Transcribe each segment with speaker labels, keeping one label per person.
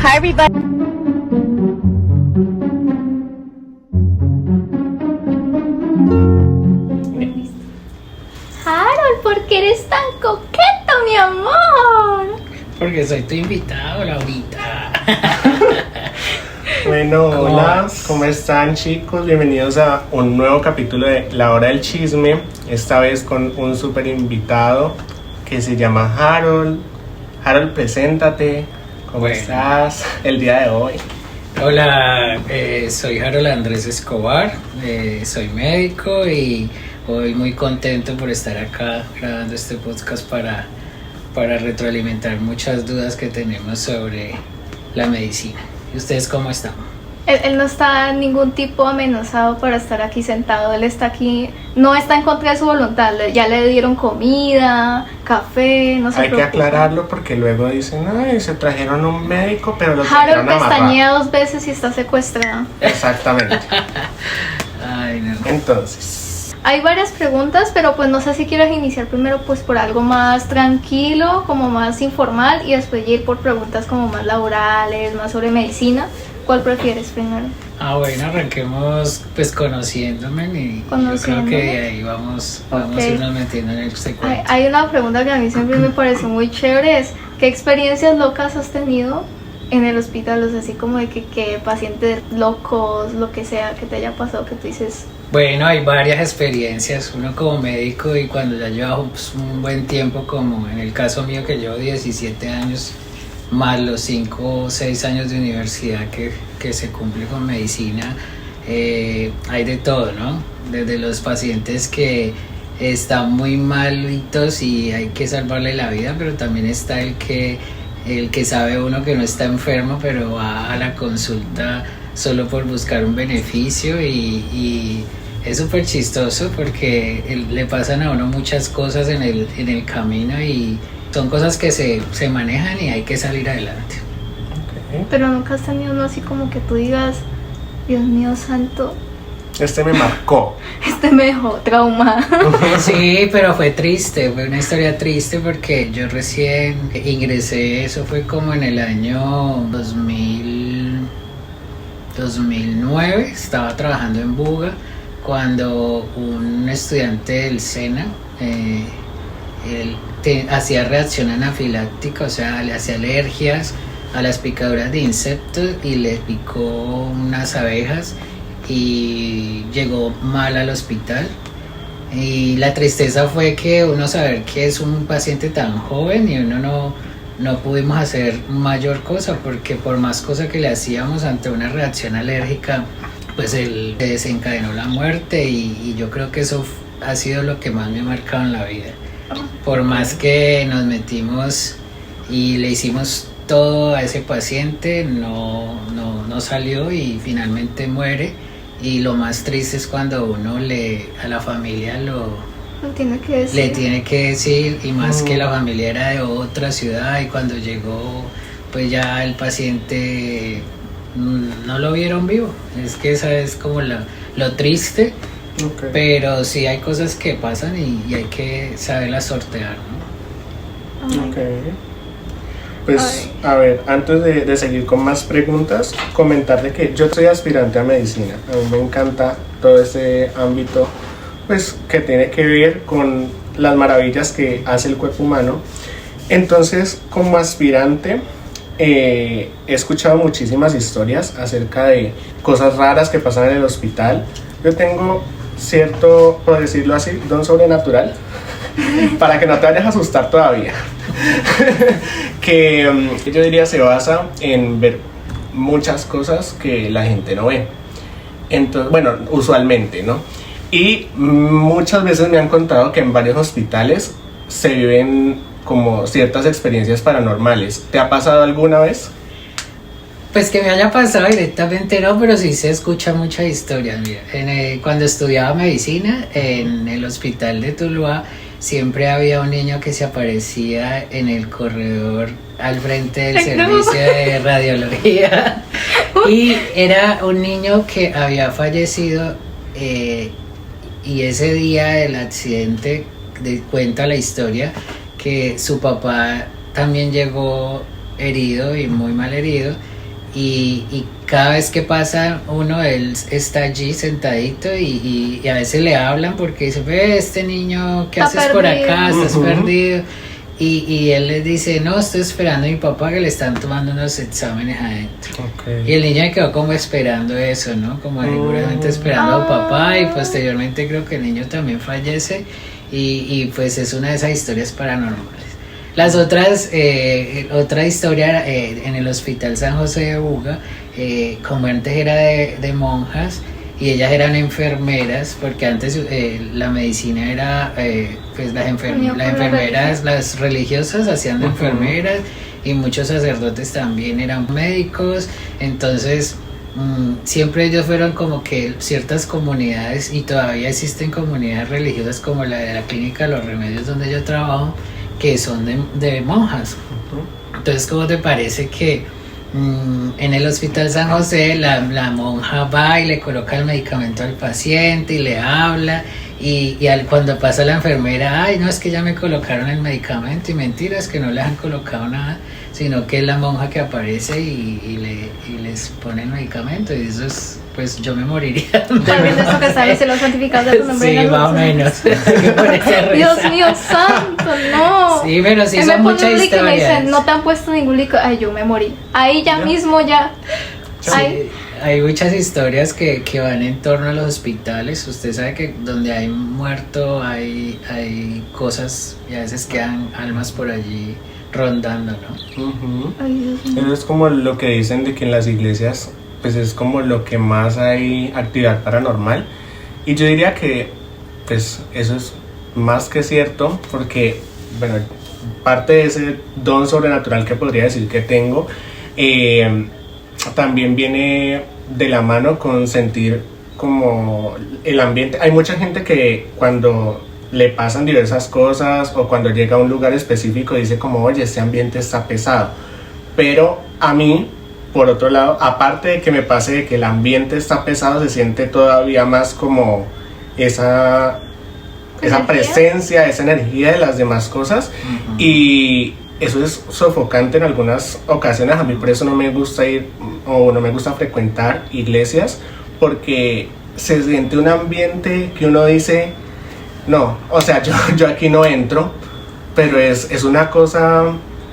Speaker 1: Hi everybody.
Speaker 2: Harold, ¿por qué eres tan coqueto, mi amor?
Speaker 3: Porque soy tu invitado, Laurita.
Speaker 4: Bueno, hola,
Speaker 3: vas?
Speaker 4: ¿cómo están, chicos? Bienvenidos a un nuevo capítulo de La Hora del Chisme, esta vez con un súper invitado que se llama Harold. Harold, preséntate, ¿cómo
Speaker 3: Bueno.
Speaker 4: estás el día de hoy?
Speaker 3: Hola, soy Harold Andrés Escobar, soy médico y hoy muy contento por estar acá grabando este podcast para retroalimentar muchas dudas que tenemos sobre la medicina. ¿Y ustedes cómo están?
Speaker 2: Él no está ningún tipo amenazado para estar aquí sentado. Él está aquí, no está en contra de su voluntad. Ya le dieron comida, café, no se
Speaker 4: Hay que
Speaker 2: preocupe.
Speaker 4: aclararlo porque luego dicen, ay, se trajeron un médico, pero lo
Speaker 2: Harold
Speaker 4: trajeron amarrado.
Speaker 2: pestañea 2 veces y está secuestrado.
Speaker 4: Exactamente.
Speaker 3: Ay, no.
Speaker 4: Entonces,
Speaker 2: Hay varias preguntas, pero pues no sé si quieres iniciar primero pues por algo más tranquilo, como más informal, y después ir por preguntas como más laborales, más sobre medicina. ¿Cuál prefieres primero?
Speaker 3: Bueno, arranquemos pues conociéndome y yo creo
Speaker 2: Conociéndome.
Speaker 3: que de ahí vamos
Speaker 2: Ok.
Speaker 3: a irnos metiendo en este cuento.
Speaker 2: Hay una pregunta que a mí siempre me pareció muy chévere, es ¿qué experiencias locas has tenido en el hospital? O sea, así como de que pacientes locos, lo que sea, que te haya pasado, que tú dices,
Speaker 3: Bueno, hay varias experiencias, uno como médico y cuando ya llevo pues, un buen tiempo, como en el caso mío que llevo 17 años, más los 5 o 6 años de universidad que se cumple con medicina, hay de todo, ¿no? Desde los pacientes que están muy malitos y hay que salvarle la vida, pero también está el que sabe uno que no está enfermo, pero va a la consulta solo por buscar un beneficio y es súper chistoso porque le pasan a uno muchas cosas en el camino y son cosas que se manejan y hay que salir adelante.
Speaker 4: ok.
Speaker 2: pero nunca has tenido uno así como que tú digas, Dios mío santo,
Speaker 4: Este me marcó.
Speaker 2: este me dejó trauma.
Speaker 3: Sí, pero fue triste, fue una historia triste porque yo recién ingresé, eso fue como en el año 2009, estaba trabajando en Buga cuando un estudiante del SENA, él hacía reacción anafiláctica, o sea, le hacía alergias a las picaduras de insectos y le picó unas abejas y llegó mal al hospital. Y la tristeza fue que uno saber que es un paciente tan joven y uno no pudimos hacer mayor cosa porque por más cosa que le hacíamos ante una reacción alérgica, pues él desencadenó la muerte y yo creo que eso ha sido lo que más me ha marcado en la vida. Por más que nos metimos y le hicimos todo a ese paciente, no salió y finalmente muere. Y lo más triste es cuando uno a la familia
Speaker 2: No tiene que decir.
Speaker 3: le tiene que decir, y más que la familia era de otra ciudad y cuando llegó pues ya el paciente no lo vieron vivo. Es que esa es como lo triste,
Speaker 4: Ok.
Speaker 3: pero sí hay cosas que pasan y hay que saberlas sortear, ¿no?
Speaker 4: Ok. Pues, a ver, antes de seguir con más preguntas, comentarle que yo soy aspirante a medicina. A mí me encanta todo este ámbito, pues, que tiene que ver con las maravillas que hace el cuerpo humano. Entonces, como aspirante, he escuchado muchísimas historias acerca de cosas raras que pasan en el hospital. Yo tengo cierto, por decirlo así, don sobrenatural, para que no te vayas a asustar todavía. Que yo diría se basa en ver muchas cosas que la gente no ve. Entonces, bueno, usualmente, ¿no? Y muchas veces me han contado que en varios hospitales se viven como ciertas experiencias paranormales. ¿Te ha pasado alguna vez?
Speaker 3: Pues que me haya pasado directamente no, pero sí se escucha muchas historias. Mira, cuando estudiaba medicina en el hospital de Tuluá, siempre había un niño que se aparecía en el corredor al frente del
Speaker 2: Ay, no.
Speaker 3: servicio de radiología y era un niño que había fallecido y ese día del accidente cuenta la historia que su papá también llegó herido y muy mal herido y cada vez que pasa uno, él está allí sentadito y a veces le hablan porque dice, ve, este niño, ¿qué
Speaker 2: Está
Speaker 3: haces por
Speaker 2: perdido.
Speaker 3: acá? Estás perdido. Y él les dice, no, estoy esperando a mi papá que le están tomando unos exámenes adentro. Y el niño quedó como esperando eso, ¿no? Como seguramente esperando a papá, y posteriormente creo que el niño también fallece y pues es una de esas historias paranormales. Las otras, otra historia en el Hospital San José de Buga, como antes era de monjas y ellas eran enfermeras, porque antes la medicina era, pues las enfermeras, las religiosas hacían de enfermeras y muchos sacerdotes también eran médicos, entonces siempre ellos fueron como que ciertas comunidades, y todavía existen comunidades religiosas como la de la Clínica de los Remedios donde yo trabajo, que son de monjas. Entonces, ¿cómo te parece que en el Hospital San José la monja va y le coloca el medicamento al paciente y le habla, y cuando pasa la enfermera, ay, no, es que ya me colocaron el medicamento, y mentiras que no le han colocado nada, sino que es la monja que aparece y les pone el medicamento, y eso es, pues yo me moriría.
Speaker 2: También de eso que sabes, los santificados de tu nombre.
Speaker 3: Sí, más o menos.
Speaker 2: Dios mío santo, no.
Speaker 3: Sí, pero sí
Speaker 2: Él
Speaker 3: son
Speaker 2: me pone
Speaker 3: muchas
Speaker 2: un líquido y me
Speaker 3: historias.
Speaker 2: dicen, no te han puesto ningún líquido. Ay, yo me morí. Ahí ya mismo ya.
Speaker 3: Sí,
Speaker 2: Ay.
Speaker 3: hay muchas historias que van en torno a los hospitales. Usted sabe que donde hay muerto hay cosas, y a veces quedan almas por allí rondando, ¿no?
Speaker 2: Ay, Dios mío.
Speaker 4: Eso es como lo que dicen de que en las iglesias pues es como lo que más hay actividad paranormal, y yo diría que pues eso es más que cierto, porque bueno, parte de ese don sobrenatural que podría decir que tengo también viene de la mano con sentir como el ambiente. Hay mucha gente que cuando le pasan diversas cosas o cuando llega a un lugar específico dice como, oye, este ambiente está pesado, pero a mí, por otro lado, aparte de que me pase de que el ambiente está pesado, se siente todavía más como esa presencia, esa energía de las demás cosas, y eso es sofocante en algunas ocasiones. A mí por eso no me gusta ir o no me gusta frecuentar iglesias, porque se siente un ambiente que uno dice, no, o sea, yo aquí no entro, pero es una cosa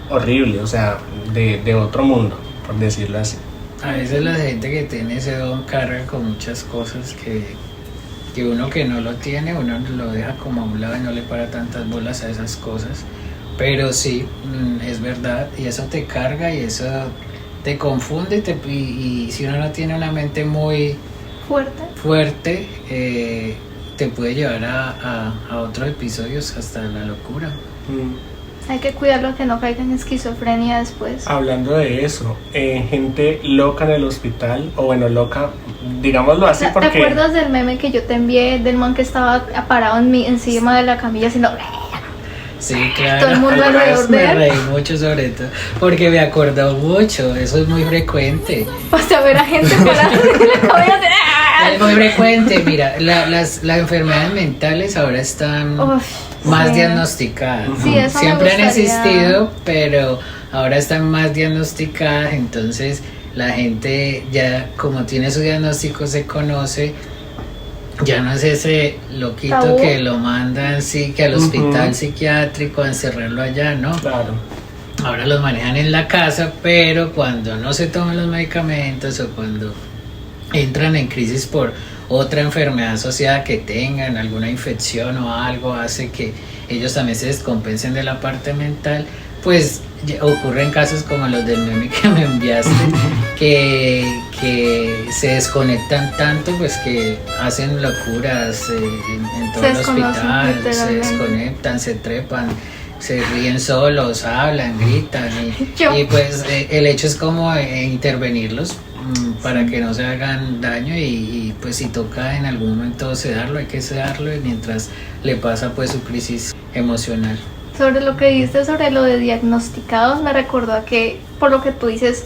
Speaker 4: horrible, o sea, de otro mundo, por decirlo así.
Speaker 3: A veces la gente que tiene ese don carga con muchas cosas que uno que no lo tiene, uno lo deja como a un lado y no le para tantas bolas a esas cosas. Pero sí, es verdad, y eso te carga y eso te confunde, y si uno no tiene una mente muy fuerte, te puede llevar a otros episodios, hasta la locura.
Speaker 2: Hay que cuidarlo que no caiga en esquizofrenia después.
Speaker 4: Hablando de eso, gente loca en el hospital, o bueno, loca, digámoslo así, porque...
Speaker 2: ¿Te acuerdas del meme que yo te envié del man que estaba parado encima de la camilla haciendo...
Speaker 3: Sí, claro.
Speaker 2: Todo el mundo alrededor de
Speaker 3: Me
Speaker 2: él.
Speaker 3: reí mucho sobre todo, porque me acordó mucho, eso es muy frecuente.
Speaker 2: Vas a ver a gente parada en la cabeza.
Speaker 3: Es muy frecuente, mira, las enfermedades mentales ahora están más diagnosticadas.
Speaker 2: Sí, eso
Speaker 3: siempre han
Speaker 2: me gustaría.
Speaker 3: existido, pero ahora están más diagnosticadas, entonces la gente ya, como tiene su diagnóstico, se conoce. Ya no es ese loquito
Speaker 2: ¿Tabú?
Speaker 3: que lo mandan que al hospital psiquiátrico a encerrarlo allá, ¿no?
Speaker 4: Claro.
Speaker 3: Ahora los manejan en la casa, pero cuando no se toman los medicamentos o cuando entran en crisis por otra enfermedad asociada que tengan, alguna infección o algo, hace que ellos también se descompensen de la parte mental, pues ocurren casos como los del meme que me enviaste, que se desconectan tanto, pues que hacen locuras en todo
Speaker 2: Se
Speaker 3: el
Speaker 2: desconocen,
Speaker 3: hospital, se
Speaker 2: literalmente.
Speaker 3: desconectan, se trepan, se ríen solos, hablan, gritan,
Speaker 2: Yo.
Speaker 3: y pues el hecho es como intervenirlos para que no se hagan daño, y pues si toca en algún momento sedarlo, hay que sedarlo, y mientras le pasa pues su crisis emocional.
Speaker 2: Sobre lo que dijiste sobre lo de diagnosticados, me recordó a que, por lo que tú dices,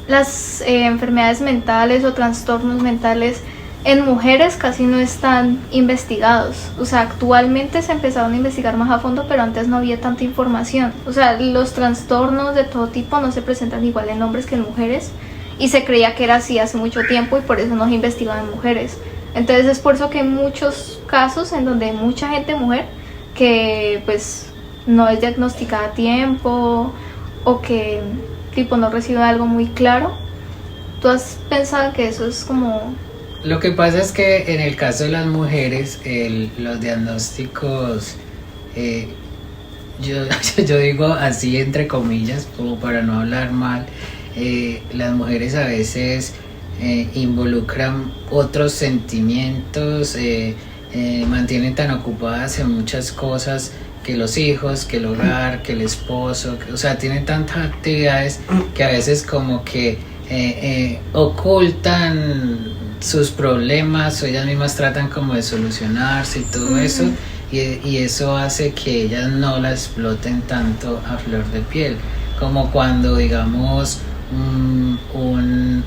Speaker 2: las enfermedades mentales o trastornos mentales en mujeres casi no están investigados. O sea, actualmente se empezaron a investigar más a fondo, pero antes no había tanta información. O sea, los trastornos de todo tipo no se presentan igual en hombres que en mujeres. y se creía que era así hace mucho tiempo y por eso no se investigaban mujeres. Entonces es por eso que hay muchos casos en donde hay mucha gente mujer que pues no es diagnosticada a tiempo o que tipo no recibe algo muy claro. ¿Tú has pensado que eso es como...?
Speaker 3: Lo que pasa es que en el caso de las mujeres, los diagnósticos, yo digo así entre comillas, como para no hablar mal, las mujeres a veces involucran otros sentimientos, mantienen tan ocupadas en muchas cosas que los hijos, que el hogar, que el esposo, o sea, tienen tantas actividades que a veces como que ocultan sus problemas o ellas mismas tratan como de solucionarse y todo eso, y eso hace que ellas no la exploten tanto a flor de piel, como cuando digamos un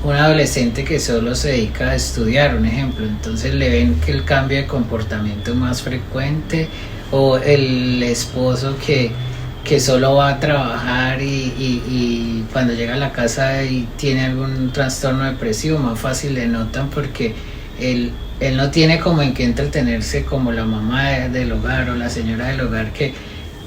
Speaker 3: adolescente que solo se dedica a estudiar, un ejemplo, entonces le ven que el cambio de comportamiento más frecuente, o el esposo que solo va a trabajar y cuando llega a la casa y tiene algún trastorno depresivo, más fácil le notan porque él no tiene como en qué entretenerse como la mamá del hogar o la señora del hogar que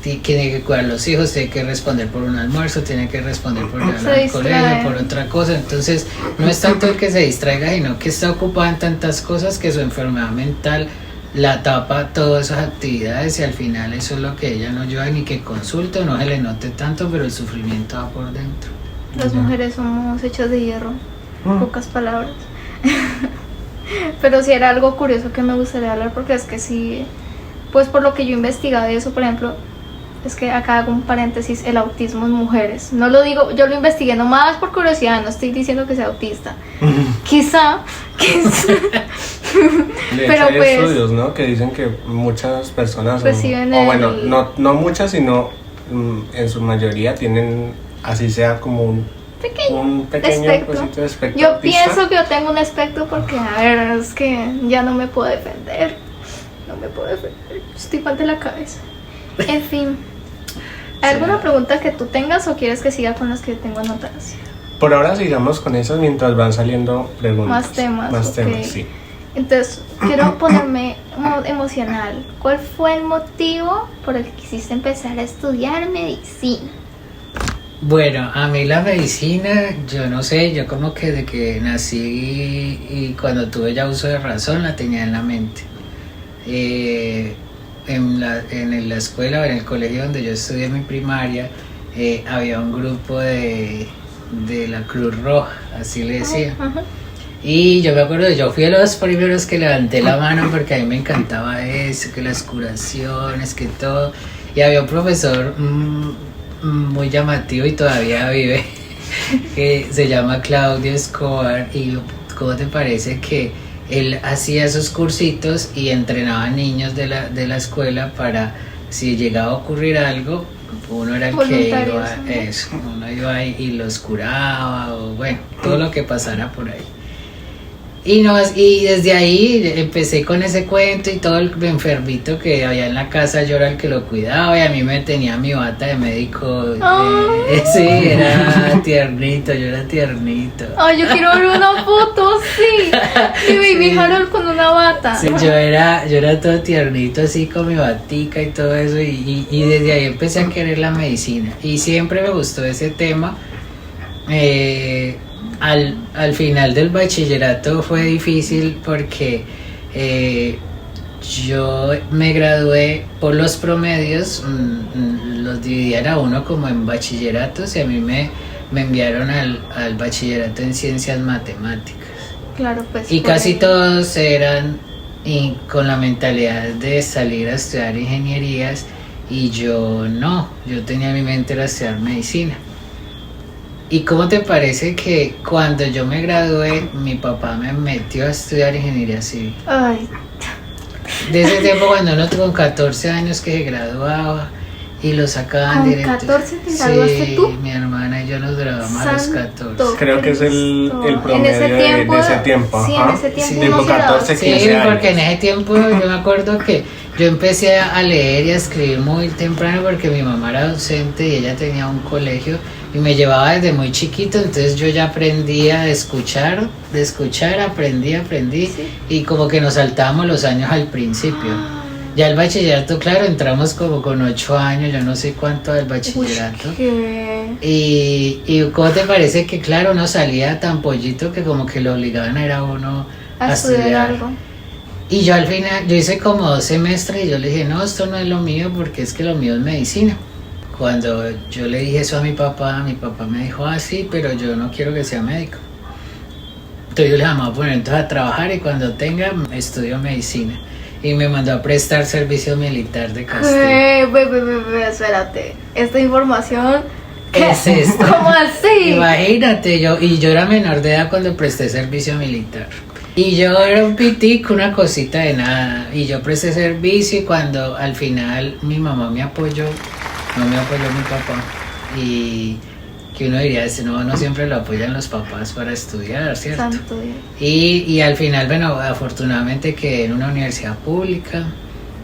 Speaker 3: tiene que cuidar a los hijos, tiene que responder por un almuerzo, tiene que responder por llevar al colegio, por otra cosa. Entonces no es tanto el que se distraiga, sino que está ocupada en tantas cosas que su enfermedad mental la tapa todas esas actividades, y al final eso es lo que ella no ayuda ni que consulte o no se le note tanto, pero el sufrimiento va por dentro.
Speaker 2: Las mujeres somos hechas de hierro, pocas palabras. Pero sí era algo curioso que me gustaría hablar, porque es que sí, pues por lo que yo he investigado de eso, por ejemplo, es que acá hago un paréntesis, el autismo en mujeres. No lo digo, yo lo investigué nomás por curiosidad, no estoy diciendo que sea autista. Quizá.
Speaker 4: De
Speaker 2: pero
Speaker 4: hecho, hay
Speaker 2: pues
Speaker 4: estudios, ¿no?, que dicen que muchas personas,
Speaker 2: reciben
Speaker 4: o bueno, no muchas, sino en su mayoría tienen, así sea como un pequeño
Speaker 2: espectro.
Speaker 4: cosito de espectro.
Speaker 2: Yo pienso que yo tengo un espectro porque, a ver, es que ya no me puedo defender. Estoy mal de la cabeza. En fin. ¿Alguna pregunta que tú tengas o quieres que siga con las que tengo anotadas?
Speaker 4: Por ahora sigamos con esas mientras van saliendo preguntas. Más temas, sí.
Speaker 2: Entonces, quiero ponerme emocional. ¿Cuál fue el motivo por el que quisiste empezar a estudiar medicina?
Speaker 3: Bueno, a mí la medicina, yo no sé, yo como que desde que nací y cuando tuve ya uso de razón la tenía en la mente. En la escuela o en el colegio donde yo estudié mi primaria, había un grupo de la Cruz Roja, así le decía. Y yo me acuerdo, yo fui de los primeros que levanté la mano porque a mí me encantaba eso, que las curaciones, que todo. Y había un profesor muy llamativo y todavía vive, que se llama Claudio Escobar. Y ¿cómo te parece que él hacía esos cursitos y entrenaba a niños de la escuela para, si llegaba a ocurrir algo, uno era el que iba, uno iba ahí y los curaba, o bueno, todo lo que pasara por ahí. Y desde ahí empecé con ese cuento, y todo el enfermito que había en la casa yo era el que lo cuidaba, y a mí me tenía mi bata de médico. Sí, era tiernito, yo era tiernito.
Speaker 2: Ay, yo quiero ver una foto, sí. Mi baby sí. Harold con una bata.
Speaker 3: Sí, yo era todo tiernito, así con mi batica y todo eso, y desde ahí empecé a querer la medicina, y siempre me gustó ese tema. Al final del bachillerato fue difícil porque yo me gradué por los promedios, los dividían a uno como en bachilleratos, y a mí me enviaron al bachillerato en ciencias matemáticas.
Speaker 2: Claro, pues.
Speaker 3: Y casi todos eran con la mentalidad de salir a estudiar ingenierías, y yo no, yo tenía en mi mente era estudiar medicina. ¿Y cómo te parece que cuando yo me gradué, mi papá me metió a estudiar ingeniería civil?
Speaker 2: Ay.
Speaker 3: De ese tiempo, cuando uno con 14 años que se graduaba y lo sacaban
Speaker 2: ¿Con
Speaker 3: directo.
Speaker 2: 14 te graduaste
Speaker 3: sí,
Speaker 2: tú?
Speaker 3: Mi hermana y yo nos graduamos a los 14.
Speaker 4: Creo que es el promedio
Speaker 2: en ese tiempo,
Speaker 4: de ese tiempo.
Speaker 2: Sí,
Speaker 4: ajá.
Speaker 2: en ese tiempo.
Speaker 3: Sí,
Speaker 2: uno
Speaker 4: tipo
Speaker 2: se daba-
Speaker 4: 14,
Speaker 3: Sí,
Speaker 4: 15 años.
Speaker 3: porque en ese tiempo yo me acuerdo que yo empecé a leer y a escribir muy temprano porque mi mamá era docente y ella tenía un colegio y me llevaba desde muy chiquito, entonces yo ya aprendía de escuchar, aprendí
Speaker 2: Sí.
Speaker 3: y como que nos saltábamos los años al principio. Ya el bachillerato, claro, entramos como con 8 años, yo no sé cuánto del bachillerato.
Speaker 2: Uy, qué-
Speaker 3: Y ¿cómo te parece que, claro, uno salía tan pollito que como que lo obligaban a ir a uno
Speaker 2: a estudiar algo.
Speaker 3: Y yo al final, yo hice como 2 semestres y yo le dije, no, esto no es lo mío porque es que lo mío es medicina. Cuando yo le dije eso a mi papá me dijo, ah, sí, pero yo no quiero que sea médico. Entonces yo le dije, vamos a poner entonces a trabajar y cuando tenga estudio medicina. Y me mandó a prestar servicio militar de castigo.
Speaker 2: Espérate, esta información...
Speaker 3: ¿Qué es esto?
Speaker 2: ¿Cómo así?
Speaker 3: Imagínate, yo era menor de edad cuando presté servicio militar. Y yo era un pitico, una cosita de nada. Y yo presté servicio y cuando al final mi mamá me apoyó, no me apoyó mi papá. Y que uno diría, no siempre lo apoyan los papás para estudiar, ¿cierto?
Speaker 2: Santo Dios.
Speaker 3: Y al final, bueno, afortunadamente quedé en una universidad pública,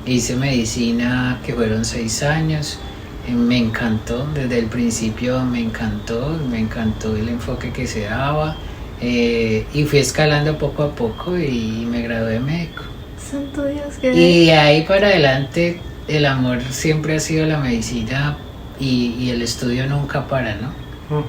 Speaker 3: hice medicina que fueron 6 años. Me encantó, desde el principio me encantó el enfoque que se daba y fui escalando poco a poco y me gradué de médico.
Speaker 2: Santo Dios, qué...
Speaker 3: Y de ahí para adelante el amor siempre ha sido la medicina y el estudio nunca para, ¿no?
Speaker 4: Ujú.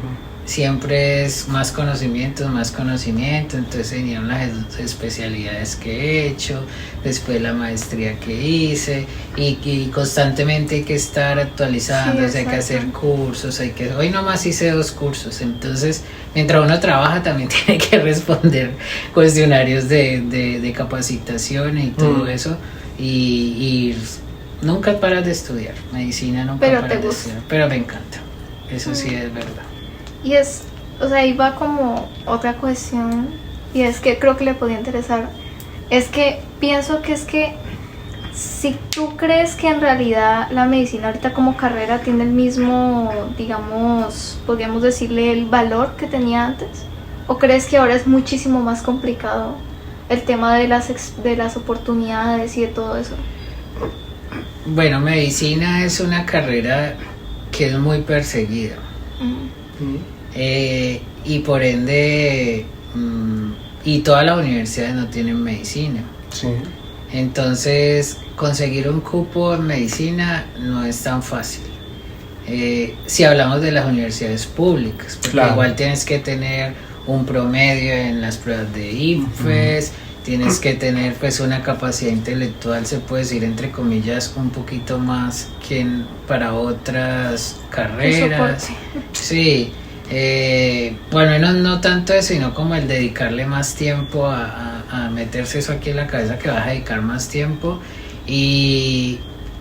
Speaker 3: Siempre es más conocimiento, entonces vinieron las especialidades que he hecho, después la maestría que hice y constantemente hay que estar actualizándose,
Speaker 2: Sí,
Speaker 3: hay que hacer
Speaker 2: exacto.
Speaker 3: cursos, hoy nomás hice 2 cursos, entonces mientras uno trabaja también tiene que responder cuestionarios de capacitación y todo eso y nunca paras de estudiar, medicina nunca
Speaker 2: Pero
Speaker 3: paras
Speaker 2: te
Speaker 3: de
Speaker 2: gusta.
Speaker 3: estudiar, pero me encanta, eso sí es verdad.
Speaker 2: Y es, o sea, ahí va como otra cuestión, y es que creo que le podría interesar, es que pienso que es que si tú crees que en realidad la medicina ahorita como carrera tiene el mismo, digamos, podríamos decirle el valor que tenía antes, o crees que ahora es muchísimo más complicado el tema de las oportunidades y de todo eso.
Speaker 3: Bueno, medicina es una carrera que es muy perseguida y por ende y todas las universidades no tienen medicina.
Speaker 4: Sí.
Speaker 3: Entonces conseguir un cupo en medicina no es tan fácil. Si hablamos de las universidades públicas, porque
Speaker 4: Claro.
Speaker 3: igual tienes que tener un promedio en las pruebas de INFES, tienes que tener pues una capacidad intelectual, se puede decir entre comillas, un poquito más que para otras carreras. Sí, bueno, no tanto eso, sino como el dedicarle más tiempo a meterse eso aquí en la cabeza, que vas a dedicar más tiempo y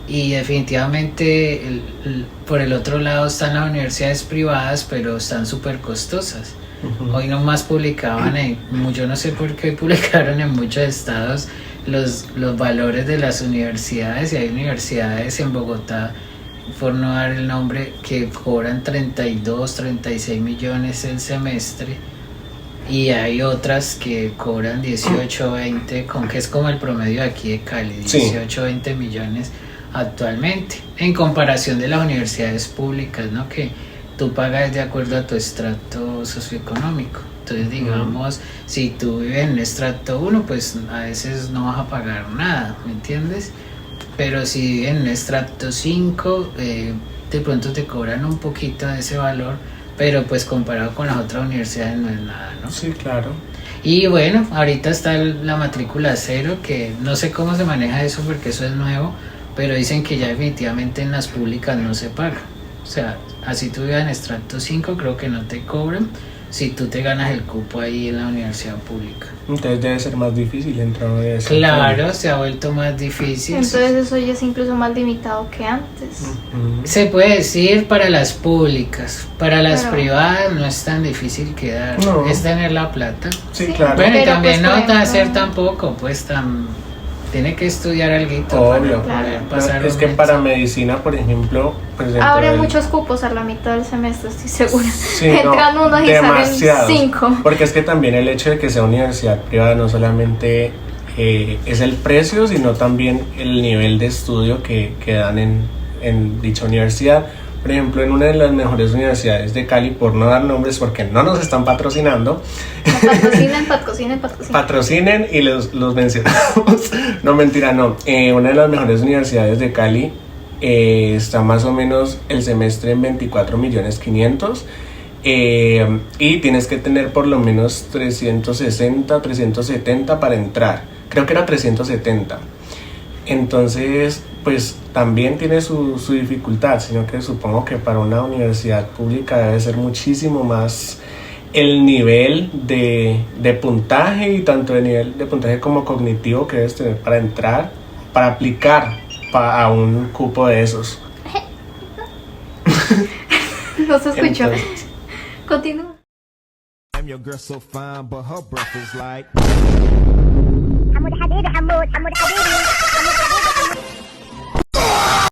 Speaker 3: definitivamente por el otro lado están las universidades privadas, pero están súper costosas. Hoy nomás publicaban yo no sé por qué publicaron en muchos estados los valores de las universidades, y hay universidades en Bogotá, por no dar el nombre, que cobran 32, 36 millones el semestre, y hay otras que cobran 18, 20, que es como el promedio aquí de Cali, 18, 20 millones actualmente, en comparación de las universidades públicas, ¿no? Que tú pagas de acuerdo a tu estrato socioeconómico. Entonces, digamos, si tú vives en un estrato 1, pues a veces no vas a pagar nada, ¿me entiendes? Pero si vives en un estrato 5, de pronto te cobran un poquito de ese valor, pero pues comparado con las otras universidades no es nada, ¿no?
Speaker 4: Sí, claro.
Speaker 3: Y bueno, ahorita está la matrícula 0, que no sé cómo se maneja eso porque eso es nuevo, pero dicen que ya definitivamente en las públicas no se paga. O sea, así tú vivas en estrato 5, creo que no te cobran si tú te ganas el cupo ahí en la universidad pública.
Speaker 4: Entonces debe ser más difícil entrar a esa.
Speaker 3: Claro, se ha vuelto más difícil.
Speaker 2: Entonces eso ya es incluso más limitado que antes.
Speaker 3: Se puede decir para las públicas, para las
Speaker 2: Pero-
Speaker 3: privadas no es tan difícil quedar,
Speaker 4: No.
Speaker 3: es tener la plata.
Speaker 4: Sí,
Speaker 2: Sí.
Speaker 4: claro.
Speaker 3: Bueno, y
Speaker 2: Pero,
Speaker 3: también
Speaker 2: pues, por
Speaker 3: no va a ser
Speaker 2: ejemplo-
Speaker 3: tampoco pues tan tiene que estudiar algo
Speaker 4: Obvio.
Speaker 3: para poder
Speaker 2: Claro.
Speaker 3: pasar
Speaker 4: Es
Speaker 3: un
Speaker 4: que para
Speaker 3: examen.
Speaker 4: medicina, por ejemplo, pues dentro
Speaker 2: Abre
Speaker 4: del-
Speaker 2: muchos cupos a la mitad del semestre, estoy segura.
Speaker 4: Sí,
Speaker 2: Entran
Speaker 4: no,
Speaker 2: unos y
Speaker 4: demasiados.
Speaker 2: salen 5.
Speaker 4: Porque es que también el hecho de que sea universidad privada no solamente es el precio, sino también el nivel de estudio que dan en dicha universidad. Por ejemplo, en una de las mejores universidades de Cali, por no dar nombres porque no nos están patrocinando, patrocinen y los mencionamos. No, mentira, no. Una de las mejores universidades de Cali está más o menos el semestre en 24.500.000. Y tienes que tener por lo menos 360, 370 para entrar. Creo que era 370. Entonces, pues también tiene su dificultad, sino que supongo que para una universidad pública debe ser muchísimo más el nivel de puntaje, y tanto el nivel de puntaje como cognitivo que debes tener para entrar, para aplicar a un cupo de esos.
Speaker 2: No se escuchó.
Speaker 4: Entonces,
Speaker 2: Continúa.
Speaker 1: I'm your girl so fine, but her breath is like.
Speaker 5: حمود حبيبي حمود حمود حبيبي